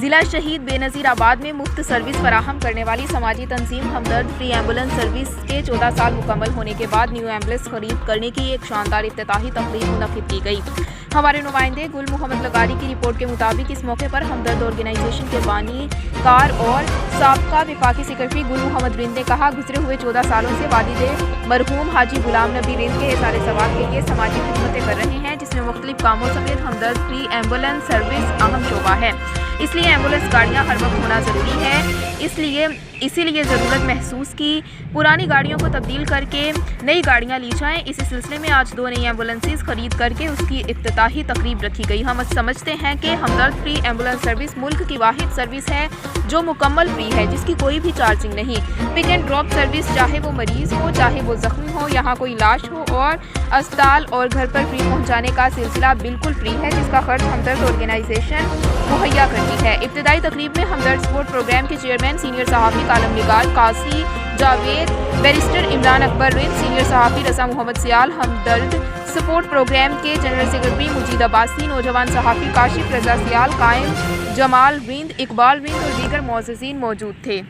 ضلع شہید بے نظیر آباد میں مفت سروس فراہم کرنے والی سماجی تنظیم ہمدرد فری ایمبولینس سروس کے 14 سال مکمل ہونے کے بعد نیو ایمبولینس خرید کرنے کی ایک شاندار افتتاحی تقریب منعقد کی گئی۔ ہمارے نمائندے گل محمد لغاری کی رپورٹ کے مطابق اس موقع پر ہمدرد آرگنائزیشن کے بانی کار اور سابقہ وفاقی سیکرٹری گل محمد رند نے کہا، گزرے ہوئے 14 سالوں سے والد مرحوم حاجی غلام نبی رند کے اظہار ثواب کے لیے سماجی خدمتیں کر رہے ہیں، جس میں مختلف کاموں سمیت ہمدرد فری ایمبولینس سروس اہم شعبہ ہے۔ اس لیے ایمبولینس گاڑیاں ہر وقت ہونا ضروری ہے۔ اسی لیے ضرورت محسوس کی پرانی گاڑیوں کو تبدیل کر کے نئی گاڑیاں لی جائیں۔ اسی سلسلے میں آج 2 نئی ایمبولینسز خرید کر کے اس کی افتتاحی تقریب رکھی گئی۔ ہم سمجھتے ہیں کہ ہمدرد فری ایمبولینس سروس ملک کی واحد سروس ہے جو مکمل فری ہے، جس کی کوئی بھی چارجنگ نہیں۔ پک اینڈ ڈراپ سروس، چاہے وہ مریض ہو چاہے وہ زخمی ہو، یہاں کوئی لاش ہو، اور اسپتال اور گھر پر فری پہنچانے کا سلسلہ بالکل فری ہے، جس کا خرچ ہمدرد آرگنائزیشن مہیا کرتی ہے۔ ابتدائی تقریب میں ہمدرد سپورٹ پروگرام کے چیئرمین سینئر صحافی کالم نگار قاضی جاوید، بیرسٹر عمران اکبر رند، سینئر صحافی رضا محمد سیال، ہمدرد سپورٹ پروگرام کے جنرل سیکرٹری مجید عباسی، نوجوان صحافی کاشف رضا سیال، قائم جمال رند، اقبال رند اور دیگر معززین موجود تھے۔